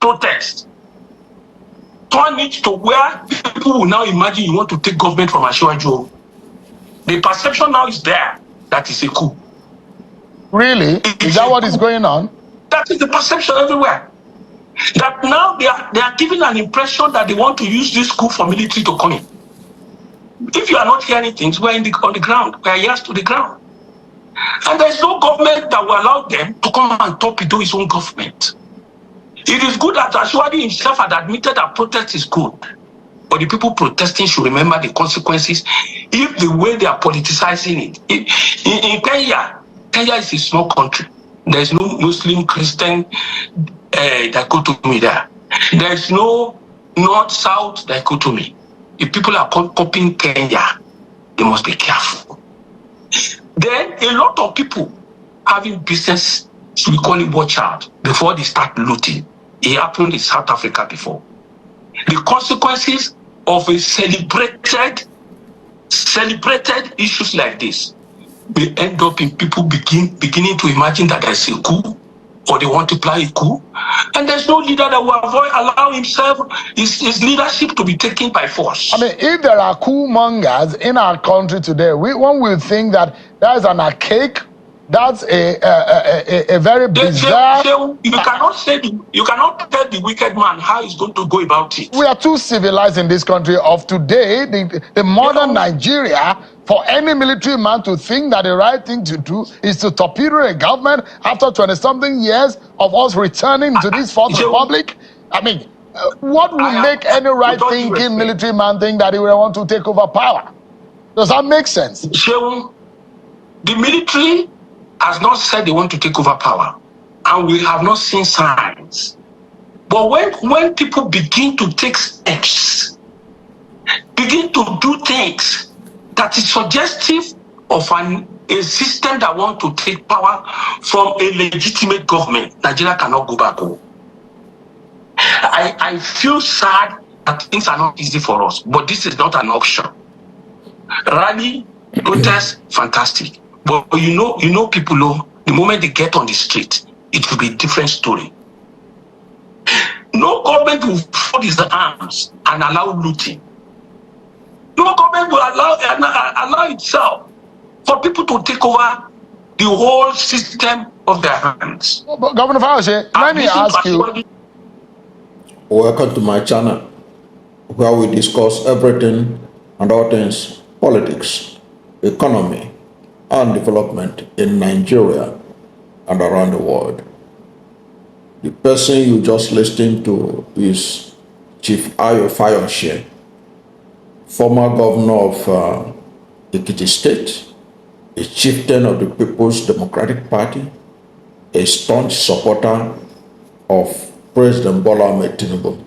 protest, turn it to where people will now imagine you want to take government from Asiwaju. The perception now is there that it's a coup. Really? Is that what is going on? That is the perception everywhere. That now they are giving an impression that they want to use this coup for military to come in. If you are not hearing things, we're on the ground. We are years to the ground. And there's no government that will allow them to come and torpedo his own government. It is good that Ashwadi himself had admitted that protest is good. But the people protesting should remember the consequences if the way they are politicizing it. In Kenya is a small country. There's no Muslim, Christian dichotomy there. There's no North-South dichotomy. If people are copying Kenya, they must be careful. Then a lot of people having business, we call it watch out, before they start looting. It happened in South Africa before. The consequences of a celebrated issues like this may end up in people beginning to imagine that there's a coup, or they want to play a coup, and there's no leader that will allow himself, his leadership to be taken by force. I mean, if there are coup mongers in our country today, one will think that that is an archaic, that's a very bizarre. You cannot tell the wicked man how he's going to go about it. We are too civilized in this country of today, the modern Nigeria, for any military man to think that the right thing to do is to torpedo a government after 20-something years of us returning to this Fourth Republic. I mean, what will make any right-thinking military man think that he will want to take over power? Does that make sense? The military has not said they want to take over power, and we have not seen signs. But when people begin to take steps, begin to do things that is suggestive of a system that wants to take power from a legitimate government, Nigeria cannot go back home. I feel sad that things are not easy for us, but this is not an option. Rally, protest, fantastic. But you know people know, the moment they get on the street, it will be a different story. No government will fold its arms and allow looting. No government will allow itself for people to take over the whole system of their hands. But Governor Fayose, let me ask you. Welcome to my channel, where we discuss everything and all things politics, economy, and development in Nigeria and around the world. The person you just listened to is Chief Ayo Fayose, former governor of Ekiti State, a chieftain of the People's Democratic Party, a staunch supporter of President Bola Ahmed Tinubu,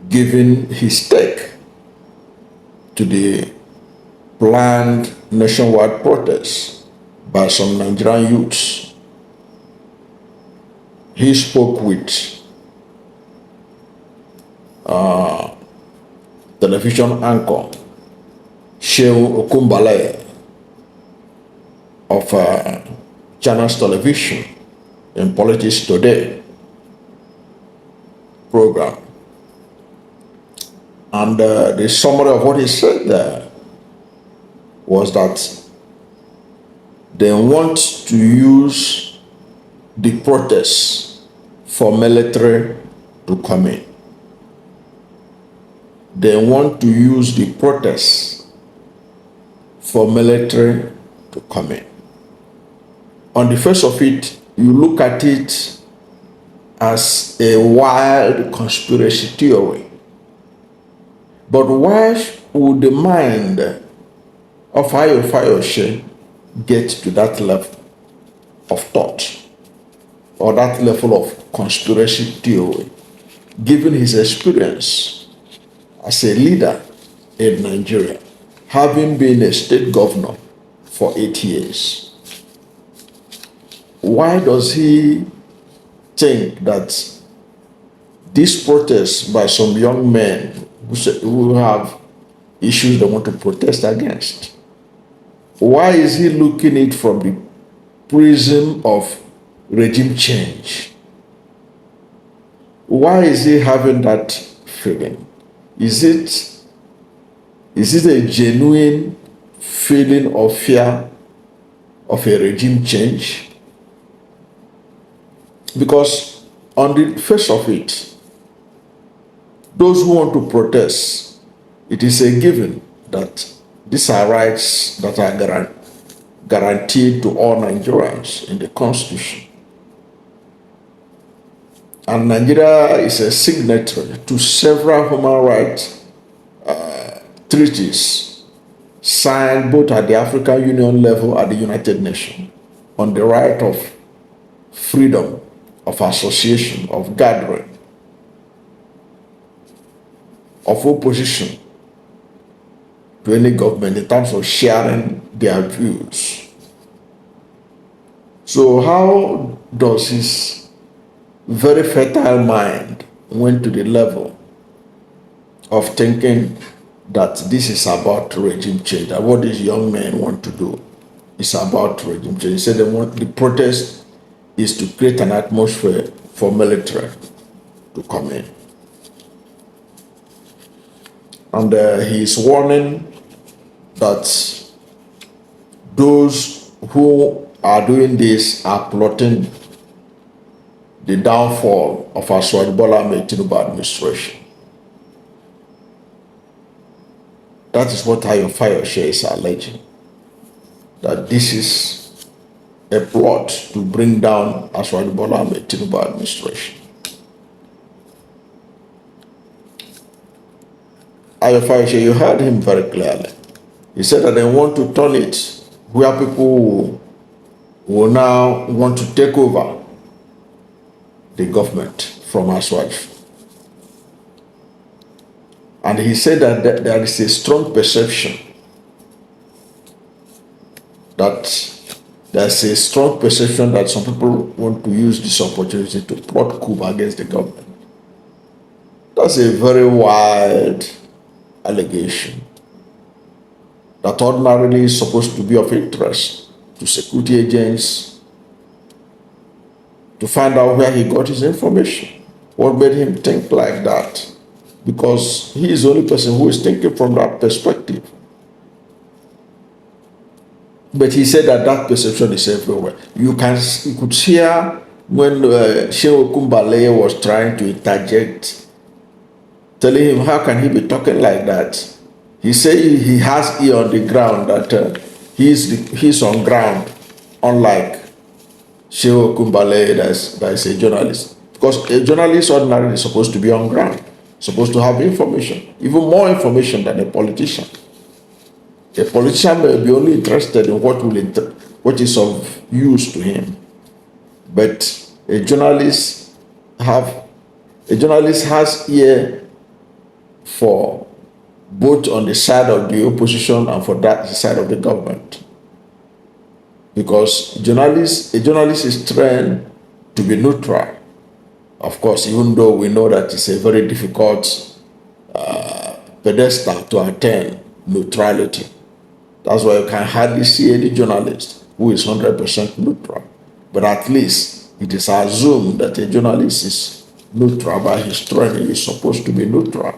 giving his take to the planned nationwide protests by some Nigerian youths. He spoke with television anchor Shehu Okumbale of Channels Television in Politics Today program. And the summary of what he said there was that they want to use the protests for military to come in. They want to use the protests for military to come in. On the face of it, you look at it as a wild conspiracy theory. But why would the mind of Ayo Fayose get to that level of thought or that level of conspiracy theory, given his experience as a leader in Nigeria, having been a state governor for 8 years? Why does he think that this protest by some young men who have issues they want to protest against, why is he looking at it from the prism of regime change? Why is he having that feeling? Is it a genuine feeling of fear of a regime change? Because on the face of it, those who want to protest, it is a given that these are rights that are guaranteed to all Nigerians in the Constitution. And Nigeria is a signatory to several human rights treaties signed both at the African Union level and the United Nations on the right of freedom of association, of gathering, of opposition to any government in terms of sharing their views. So how does his very fertile mind went to the level of thinking that this is about regime change, that what these young men want to do is about regime change? He said they want the protest is to create an atmosphere for military to come in. And he is warning that those who are doing this are plotting the downfall of our Tinubu administration. That is what Ayo Fayose is alleging, that this is a plot to bring down Tinubu administration. Ayo Fayose, you heard him very clearly. He said that they want to turn it where people will now want to take over the government from Aswad. And he said that there is a strong perception that some people want to use this opportunity to plot coup against the government. That's a very wild allegation that ordinarily is supposed to be of interest to security agents to find out where he got his information. What made him think like that? Because he is the only person who is thinking from that perspective. But he said that perception is everywhere. You could hear when Shehu Kumbale was trying to interject, telling him, how can he be talking like that? He said he has ear on the ground, that he's on ground, unlike Shehu Kumbale that is a journalist. Because a journalist ordinarily is supposed to be on ground, supposed to have information, even more information than a politician. A politician may be only interested in what is of use to him, but a journalist has ear for both on the side of the opposition and for that side of the government, because a journalist is trained to be neutral. Of course, even though we know that it's a very difficult pedestal to attain neutrality. That's why you can hardly see any journalist who is 100% neutral. But at least it is assumed that a journalist is neutral by his training. He is supposed to be neutral,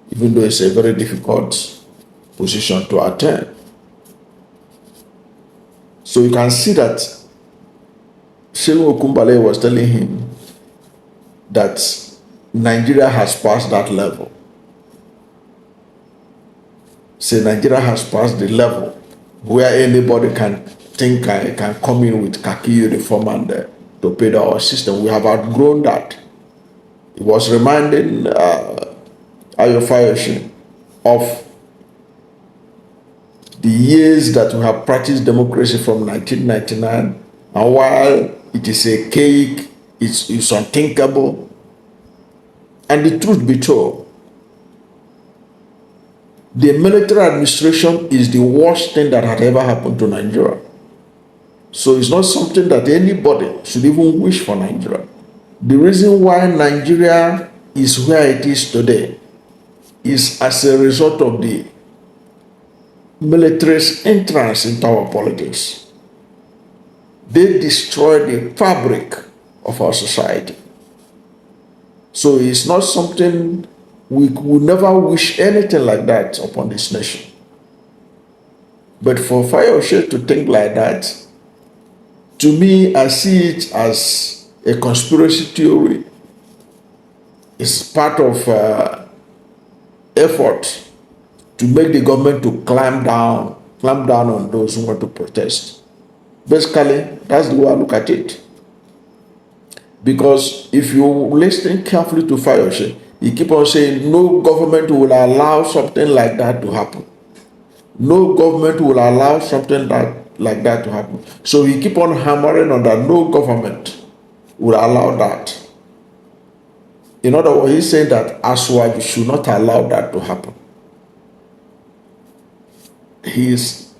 even though it's a very difficult position to attain. So you can see that Shehu Kumbale was telling him that Nigeria has passed that level. Say Nigeria has passed the level where anybody can think can come in with khaki uniform and torpedo our system. We have outgrown that. It was reminding Ayo Fayose of the years that we have practiced democracy from 1999, and while it is a cake, it's unthinkable. And the truth be told, the military administration is the worst thing that had ever happened to Nigeria. So it's not something that anybody should even wish for Nigeria. The reason why Nigeria is where it is today is as a result of the military's entrance into our politics. They destroyed the fabric of our society. So it's not something we would never wish anything like that upon this nation. But for Fayose to think like that, to me, I see it as a conspiracy theory. It's part of effort to make the government to clamp down on those who want to protest. Basically, that's the way I look at it. Because if you listen carefully to Fayose, he keep on saying no government will allow something like that to happen. No government will allow something like that to happen. So he keep on hammering on that no government will allow that. In other words, he's saying that Aswad should not allow that to happen. He is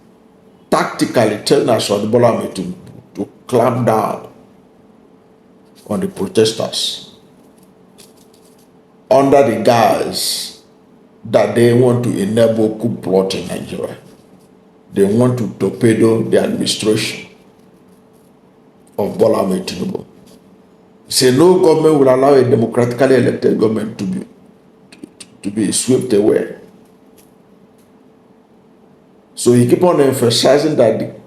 tactically telling Aswad Bolame to clamp down on the protesters under the guise that they want to enable coup plot in Nigeria. They want to torpedo the administration of Bola Ahmed Tinubu. Say no government will allow a democratically elected government to be swept away. So he keep on emphasizing that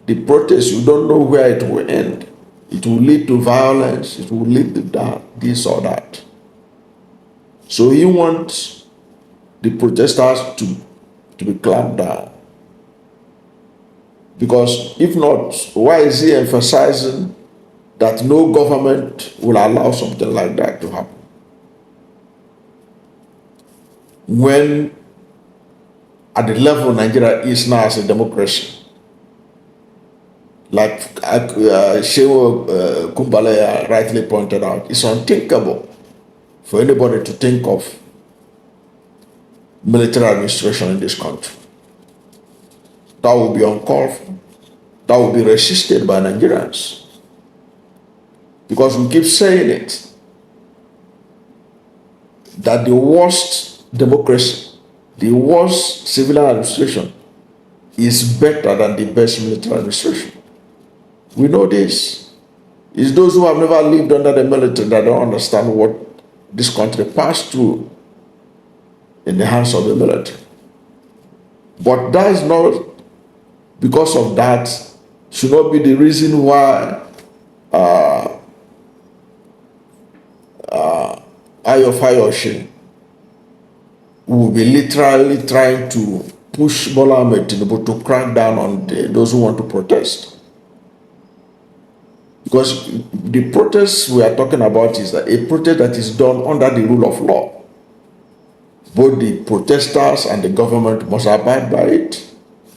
the protest, you don't know where it will end. It will lead to violence. It will lead to that, this or that. So he wants the protesters to be clamped down. Because if not, why is he emphasizing that no government will allow something like that to happen? When at the level Nigeria is now as a democracy, like Shehu Kumbalaya rightly pointed out, it's unthinkable for anybody to think of military administration in this country. That will be uncalled for. That will be resisted by Nigerians. Because we keep saying it, that the worst democracy, the worst civil administration is better than the best military administration. We know this. It's those who have never lived under the military that don't understand what this country passed through in the hands of the military. But that is not, because of that, should not be the reason why Ayo Fayose will be literally trying to push Bola Ahmed Tinubu to crack down on those who want to protest. Because the protest we are talking about is that a protest that is done under the rule of law. Both the protesters and the government must abide by it.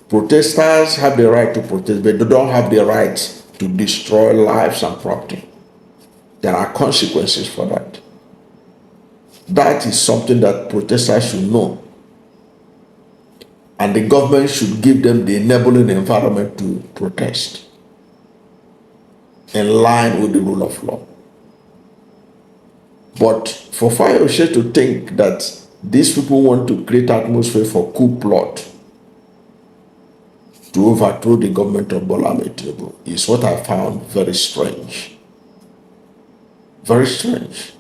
Protesters have the right to protest, but they don't have the right to destroy lives and property. There are consequences for that. That is something that protesters should know. And the government should give them the enabling environment to protest in line with the rule of law. But for Fayose to think that these people want to create atmosphere for coup plot to overthrow the government of Bola Ahmed Tinubu is what I found very strange. Very strange.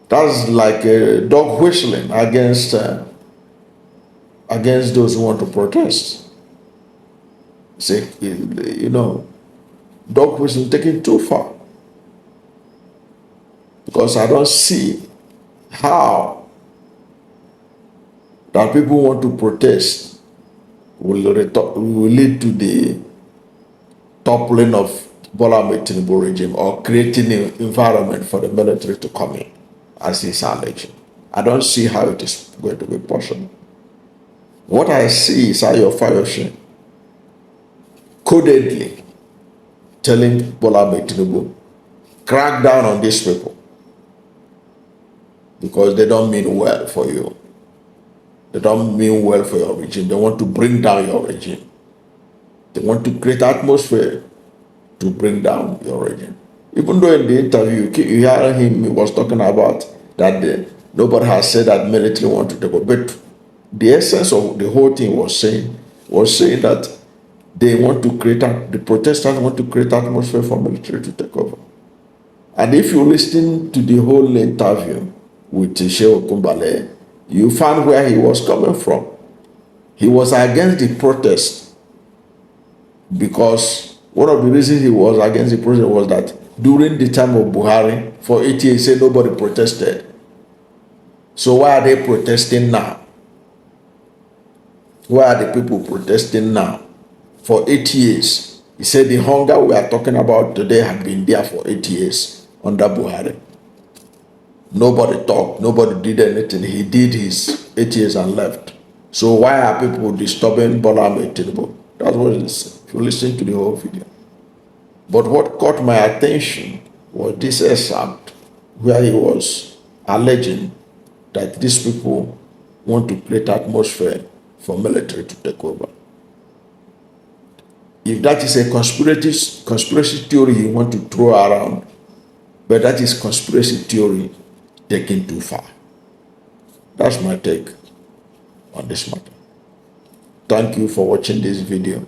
That's like a dog whistling against those who want to protest. Say, dog whistling taken too far. Because I don't see how that people who want to protest will lead to the toppling of Bola Ahmed Tinubu regime or creating an environment for the military to come in, as is alleged. I don't see how it is going to be possible. What I see is Ayo Fayose codedly telling Bola Ahmed Tinubu, crack down on these people because they don't mean well for you. They don't mean well for your regime. They want to bring down your regime. They want to create atmosphere to bring down your regime. Even though in the interview, you hear him, he was talking about that nobody has said that military want to take over. But the essence of the whole thing was saying that they want to create, the protesters want to create atmosphere for military to take over. And if you listen to the whole interview with Shehu Kumbale, you find where he was coming from. He was against the protest because one of the reasons he was against the protest was that during the time of Buhari, for 8 years, he said nobody protested. So why are they protesting now? Why are the people protesting now? For 8 years. He said the hunger we are talking about today had been there for 8 years under Buhari. Nobody talked, nobody did anything. He did his 8 years and left. So why are people disturbing Bola Tinubu? That's what it is, if you listen to the whole video. But what caught my attention was this excerpt where he was alleging that these people want to create atmosphere for military to take over. If that is a conspiracy theory you want to throw around, but that is conspiracy theory taken too far. That's my take on this matter. Thank you for watching this video.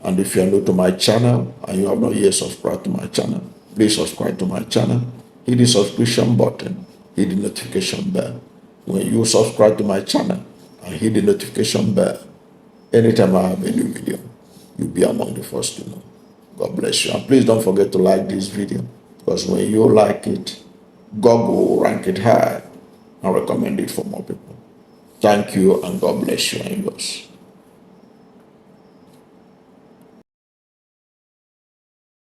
And if you are new to my channel and you have not yet subscribed to my channel, please subscribe to my channel. Hit the subscription button, hit the notification bell. When you subscribe to my channel and hit the notification bell, anytime I have a new video, you'll be among the first to know. God bless you. And please don't forget to like this video, because when you like it, God will rank it high and recommend it for more people. Thank you, and God bless you and yours.